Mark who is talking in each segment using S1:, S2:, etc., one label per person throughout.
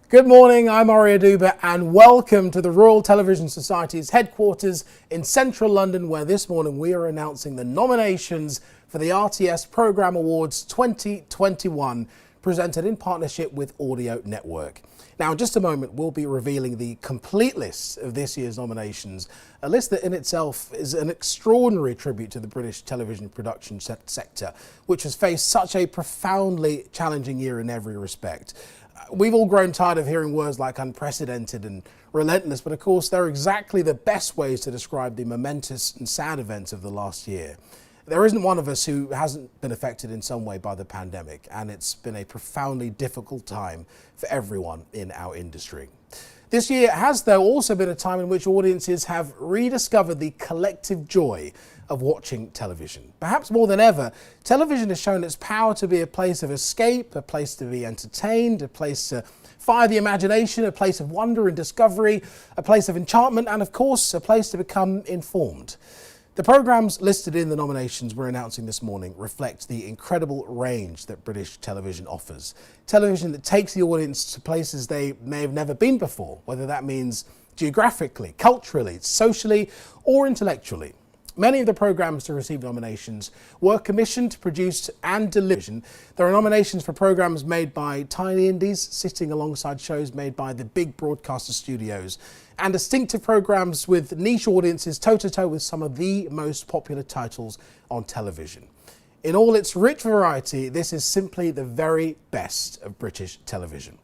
S1: Good morning, I'm Ori Aduba and welcome to the Royal Television Society's headquarters in central London, where this morning we are announcing the nominations for the RTS Programme Awards 2021, presented in partnership with Audio Network. Now, in just a moment, we'll be revealing the complete list of this year's nominations, a list that in itself is an extraordinary tribute to the British television production sector, which has faced such a profoundly challenging year in every respect. We've all grown tired of hearing words like unprecedented and relentless, but of course they're exactly the best ways to describe the momentous and sad events of the last year. There isn't one of us who hasn't been affected in some way by the pandemic, and it's been a profoundly difficult time for everyone in our industry. This year has, though, also been a time in which audiences have rediscovered the collective joy of watching television. Perhaps more than ever, television has shown its power to be a place of escape, a place to be entertained, a place to fire the imagination, a place of wonder and discovery, a place of enchantment, and of course, a place to become informed. The programmes listed in the nominations we're announcing this morning reflect the incredible range that British television offers. Television that takes the audience to places they may have never been before, whether that means geographically, culturally, socially, or intellectually. Many of the programmes to receive nominations were commissioned, produced and delivered. There are nominations for programmes made by tiny indies sitting alongside shows made by the big broadcaster studios, and distinctive programmes with niche audiences toe-to-toe with some of the most popular titles on television. In all its rich variety, this is simply the very best of British television.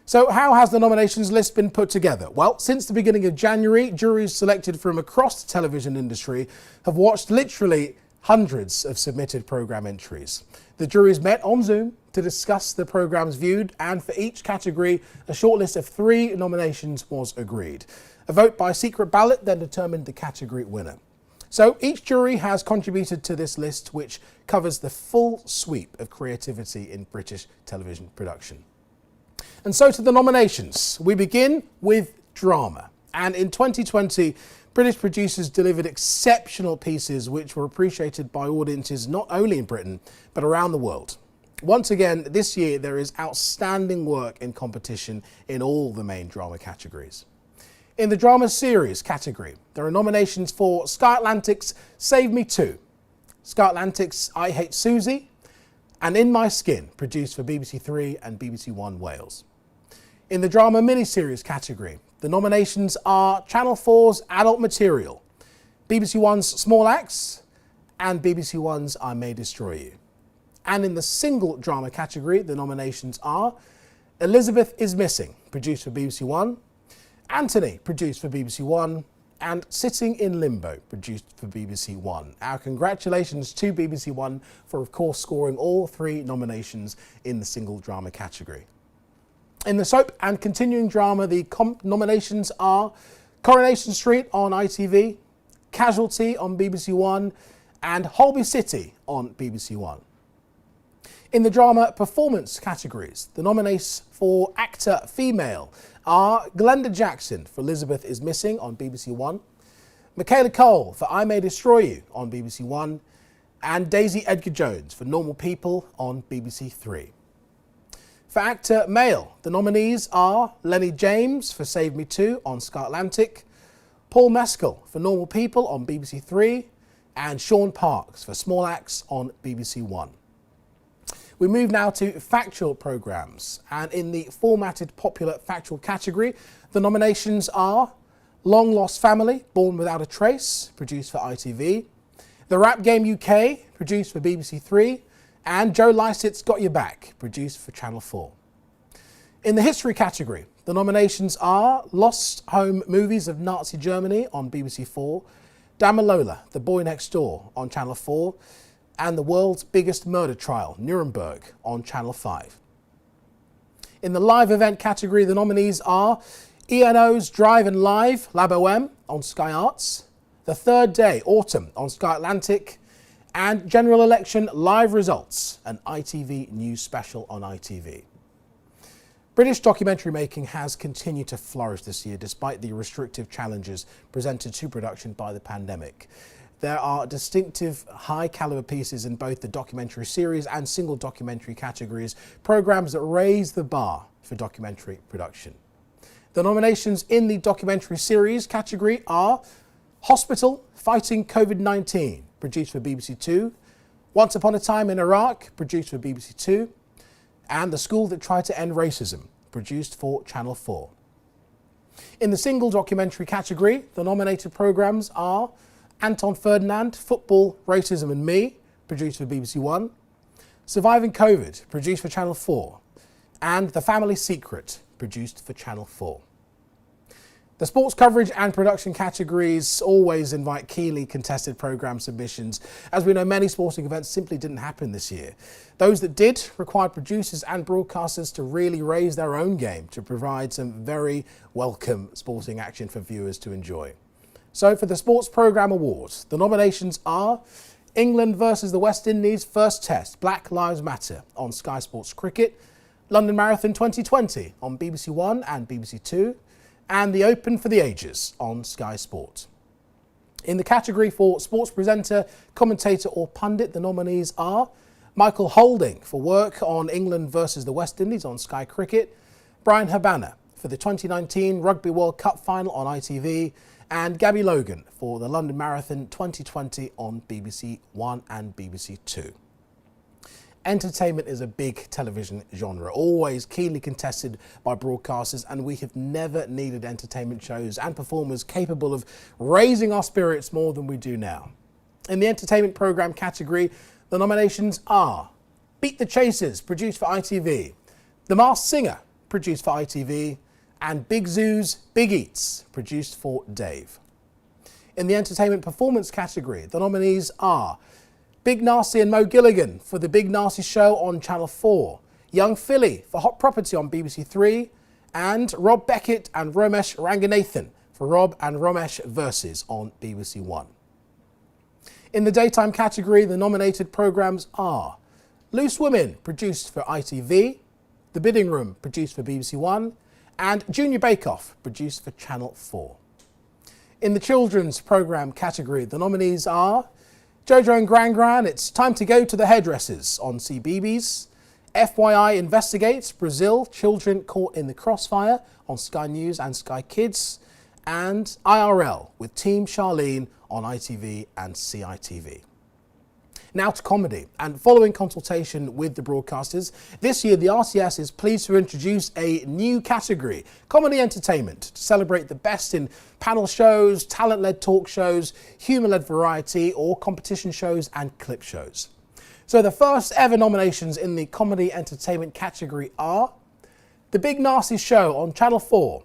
S1: So how has the nominations list been put together? Well, since the beginning of January, juries selected from across the television industry have watched literally hundreds of submitted programme entries. The juries met on Zoom to discuss the programmes viewed, and for each category, a shortlist of 3 nominations was agreed. A vote by secret ballot then determined the category winner. So each jury has contributed to this list, which covers the full sweep of creativity in British television production. And so to the nominations. We begin with drama. And in 2020, British producers delivered exceptional pieces which were appreciated by audiences not only in Britain, but around the world. Once again, this year there is outstanding work in competition in all the main drama categories. In the drama series category, there are nominations for Sky Atlantic's Save Me 2, Sky Atlantic's I Hate Susie, and In My Skin, produced for BBC Three and BBC One Wales. In the drama miniseries category, the nominations are Channel 4's Adult Material, BBC One's Small Axe, and BBC One's I May Destroy You. And in the single drama category, the nominations are Elizabeth is Missing, produced for BBC One, Anthony, produced for BBC One, and Sitting in Limbo, produced for BBC One. Our congratulations to BBC One for, of course, scoring all 3 nominations in the single drama category. In the soap and continuing drama, the nominations are Coronation Street on ITV, Casualty on BBC One, and Holby City on BBC One. In the drama performance categories, the nominees for actor female are Glenda Jackson for Elizabeth is Missing on BBC One, Michaela Cole for I May Destroy You on BBC One, and Daisy Edgar-Jones for Normal People on BBC Three. For actor male, the nominees are Lenny James for Save Me 2 on Sky Atlantic, Paul Mescal for Normal People on BBC Three, and Sean Parks for Small Axe on BBC One. We move now to factual programmes, and in the formatted popular factual category, the nominations are Long Lost Family, Born Without a Trace, produced for ITV, The Rap Game UK, produced for BBC Three, and Joe Lycett's Got Your Back, produced for Channel 4. In the history category, the nominations are Lost Home Movies of Nazi Germany on BBC 4, Damalola, The Boy Next Door on Channel 4, and The World's Biggest Murder Trial, Nuremberg, on Channel 5. In the live event category, the nominees are ENO's Drive and Live, La Boheme, on Sky Arts, The Third Day, Autumn, on Sky Atlantic, and General Election Live Results, an ITV news special on ITV. British documentary making has continued to flourish this year despite the restrictive challenges presented to production by the pandemic. There are distinctive high-caliber pieces in both the documentary series and single documentary categories, programmes that raise the bar for documentary production. The nominations in the documentary series category are Hospital Fighting COVID-19, produced for BBC Two, Once Upon a Time in Iraq, produced for BBC Two, and The School That Tried to End Racism, produced for Channel 4. In the single documentary category, the nominated programmes are Anton Ferdinand, Football, Racism and Me, produced for BBC One, Surviving COVID, produced for Channel 4, and The Family Secret, produced for Channel 4. The sports coverage and production categories always invite keenly contested programme submissions. As we know, many sporting events simply didn't happen this year. Those that did required producers and broadcasters to really raise their own game to provide some very welcome sporting action for viewers to enjoy. So for the Sports Programme Awards, the nominations are England versus the West Indies First Test, Black Lives Matter on Sky Sports Cricket, London Marathon 2020 on BBC One and BBC Two, and The Open for the Ages on Sky Sport. In the category for sports presenter, commentator or pundit, the nominees are Michael Holding for work on England versus the West Indies on Sky Cricket, Brian Habana for the 2019 Rugby World Cup final on ITV, and Gabby Logan for the London Marathon 2020 on BBC One and BBC Two. Entertainment is a big television genre, always keenly contested by broadcasters, and we have never needed entertainment shows and performers capable of raising our spirits more than we do now. In the entertainment programme category, the nominations are Beat the Chasers, produced for ITV, The Masked Singer, produced for ITV, and Big Zoo's Big Eats, produced for Dave. In the entertainment performance category, the nominees are Big Nasty and Mo Gilligan for The Big Nasty Show on Channel 4, Young Philly for Hot Property on BBC Three, and Rob Beckett and Romesh Ranganathan for Rob and Romesh Versus on BBC One. In the daytime category, the nominated programmes are Loose Women, produced for ITV, The Bidding Room, produced for BBC One, and Junior Bake Off, produced for Channel 4. In the children's programme category, the nominees are Jojo and Gran Gran, It's Time to Go to the Hairdressers on CBeebies, FYI Investigates Brazil, Children Caught in the Crossfire on Sky News and Sky Kids, and IRL with Team Charlene on ITV and CITV. Now to comedy, and following consultation with the broadcasters, this year the RTS is pleased to introduce a new category, comedy entertainment, to celebrate the best in panel shows, talent-led talk shows, humour-led variety, or competition shows and clip shows. So the first ever nominations in the comedy entertainment category are The Big Nasty Show on Channel 4,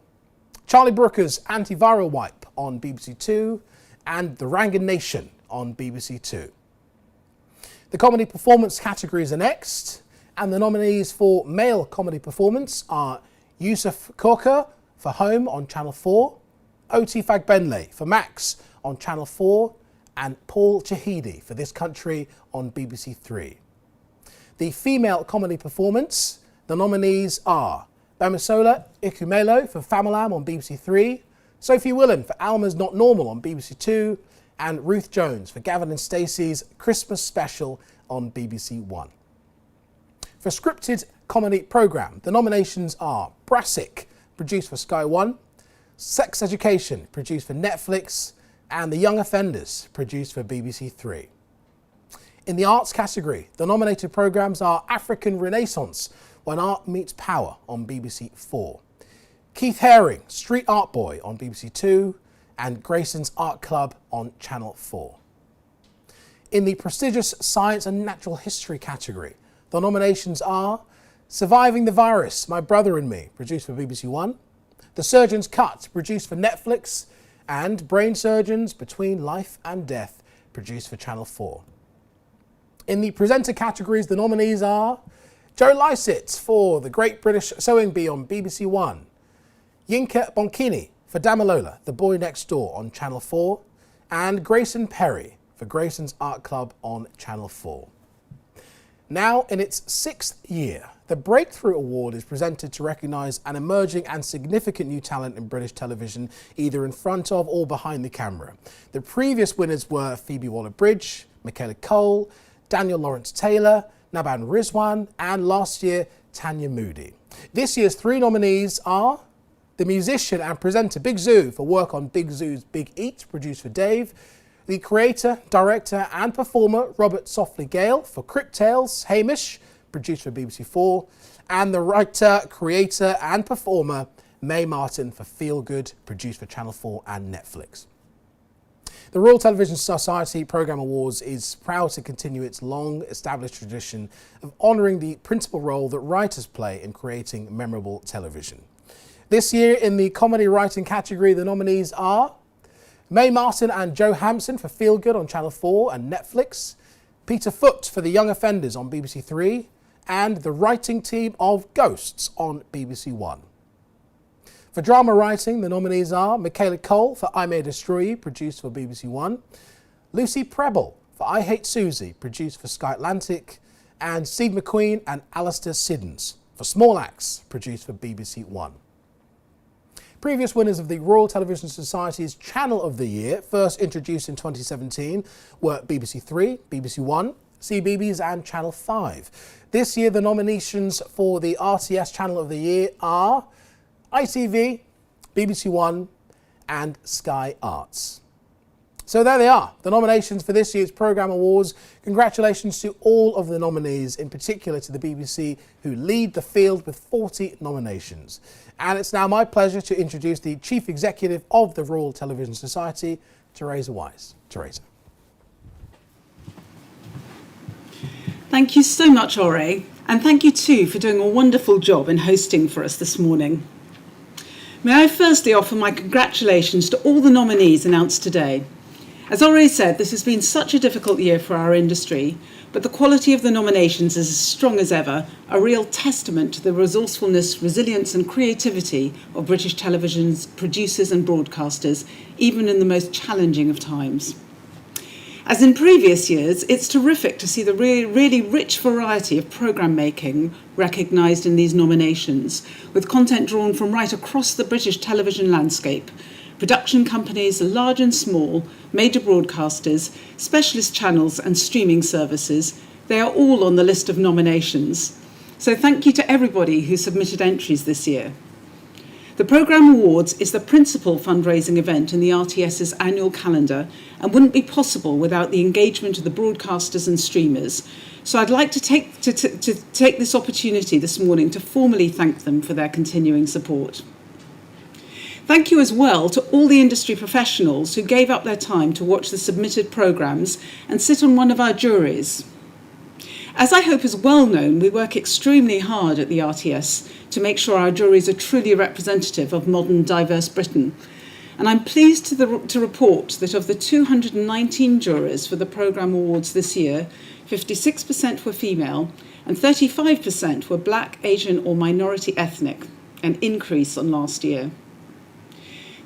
S1: Charlie Brooker's Antiviral Wipe on BBC Two, and The Rangan Nation on BBC Two. The comedy performance categories are next, and the nominees for male comedy performance are Yusuf Korka for Home on Channel 4, Oti Fagbenle for Max on Channel 4, and Paul Chahidi for This Country on BBC Three. The female comedy performance, the nominees are Bamisola Ikumelo for Famalam on BBC Three, Sophie Willan for Alma's Not Normal on BBC Two, and Ruth Jones for Gavin and Stacey's Christmas special on BBC One. For scripted comedy programme, the nominations are Brassic, produced for Sky One, Sex Education, produced for Netflix, and The Young Offenders, produced for BBC Three. In the arts category, the nominated programmes are African Renaissance, When Art Meets Power on BBC Four, Keith Haring, Street Art Boy on BBC Two, and Grayson's Art Club on Channel 4. In the prestigious Science and Natural History category, the nominations are Surviving the Virus, My Brother and Me, produced for BBC One, The Surgeon's Cut, produced for Netflix, and Brain Surgeons Between Life and Death, produced for Channel 4. In the presenter categories, the nominees are Joe Lycett for The Great British Sewing Bee on BBC One, Yinka Bonkini for Damilola, The Boy Next Door on Channel 4, and Grayson Perry for Grayson's Art Club on Channel 4. Now in its 6th year, the Breakthrough Award is presented to recognise an emerging and significant new talent in British television, either in front of or behind the camera. The previous winners were Phoebe Waller-Bridge, Michaela Cole, Daniel Lawrence-Taylor, Naban Rizwan, and last year, Tanya Moody. This year's 3 nominees are the musician and presenter Big Zoo for work on Big Zoo's Big Eat, produced for Dave, the creator, director and performer Robert Softly Gale for Crypt Tales, Hamish, produced for BBC 4, and the writer, creator and performer Mae Martin for Feel Good, produced for Channel 4 and Netflix. The Royal Television Society Programme Awards is proud to continue its long-established tradition of honouring the principal role that writers play in creating memorable television. This year, in the comedy writing category, the nominees are Mae Martin and Joe Hampson for Feel Good on Channel 4 and Netflix, Peter Foot for The Young Offenders on BBC 3, and the writing team of Ghosts on BBC 1. For drama writing, the nominees are Michaela Cole for I May Destroy You, produced for BBC 1, Lucy Prebble for I Hate Susie, produced for Sky Atlantic, and Steve McQueen and Alistair Siddons for Small Axe, produced for BBC 1. Previous winners of the Royal Television Society's Channel of the Year, first introduced in 2017, were BBC 3, BBC 1, CBeebies and Channel 5. This year, the nominations for the RTS Channel of the Year are ITV, BBC 1 and Sky Arts. So there they are, the nominations for this year's Programme Awards. Congratulations to all of the nominees, in particular to the BBC, who lead the field with 40 nominations. And it's now my pleasure to introduce the Chief Executive of the Royal Television Society, Teresa Wise. Teresa.
S2: Thank you so much, Ore, and thank you too for doing a wonderful job in hosting for us this morning. May I firstly offer my congratulations to all the nominees announced today. As Ore said, this has been such a difficult year for our industry, but the quality of the nominations is as strong as ever, a real testament to the resourcefulness, resilience and creativity of British television's producers and broadcasters, even in the most challenging of times. As in previous years, it's terrific to see the really rich variety of programme making recognised in these nominations, with content drawn from right across the British television landscape. Production companies, large and small, major broadcasters, specialist channels and streaming services, they are all on the list of nominations. So thank you to everybody who submitted entries this year. The Programme Awards is the principal fundraising event in the RTS's annual calendar and wouldn't be possible without the engagement of the broadcasters and streamers. So I'd like to take this opportunity this morning to formally thank them for their continuing support. Thank you as well to all the industry professionals who gave up their time to watch the submitted programmes and sit on one of our juries. As I hope is well known, we work extremely hard at the RTS to make sure our juries are truly representative of modern, diverse Britain. And I'm pleased to report that of the 219 jurors for the Programme Awards this year, 56% were female and 35% were Black, Asian or minority ethnic, an increase on last year.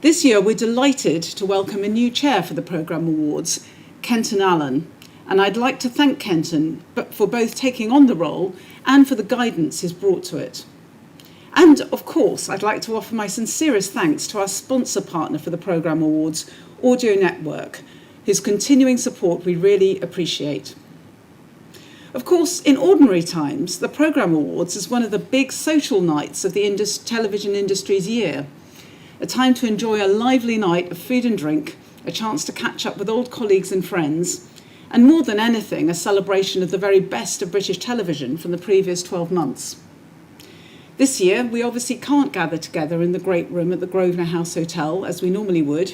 S2: This year, we're delighted to welcome a new chair for the Programme Awards, Kenton Allen, and I'd like to thank Kenton for both taking on the role and for the guidance he's brought to it. And, of course, I'd like to offer my sincerest thanks to our sponsor partner for the Programme Awards, Audio Network, whose continuing support we really appreciate. Of course, in ordinary times, the Programme Awards is one of the big social nights of the television industry's year, a time to enjoy a lively night of food and drink, a chance to catch up with old colleagues and friends, and more than anything, a celebration of the very best of British television from the previous 12 months. This year, we obviously can't gather together in the great room at the Grosvenor House Hotel as we normally would.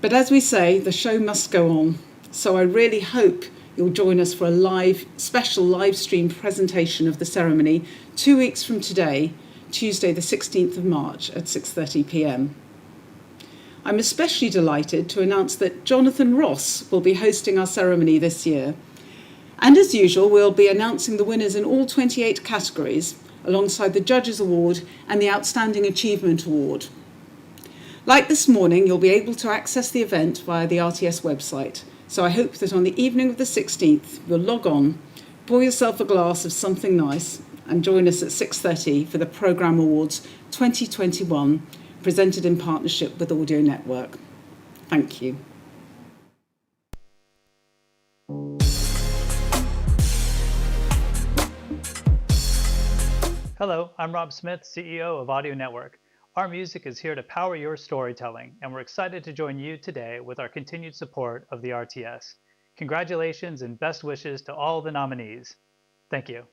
S2: But as we say, the show must go on. So I really hope you'll join us for a special live streamed presentation of the ceremony 2 weeks from today, Tuesday the 16th of March at 6:30 p.m. I'm especially delighted to announce that Jonathan Ross will be hosting our ceremony this year. And as usual, we'll be announcing the winners in all 28 categories, alongside the Judges Award and the Outstanding Achievement Award. Like this morning, you'll be able to access the event via the RTS website, so I hope that on the evening of the 16th, you'll log on, pour yourself a glass of something nice, and join us at 6:30 for the Programme Awards 2021, presented in partnership with Audio Network. Thank you.
S3: Hello, I'm Rob Smith, CEO of Audio Network. Our music is here to power your storytelling, and we're excited to join you today with our continued support of the RTS. Congratulations and best wishes to all the nominees. Thank you.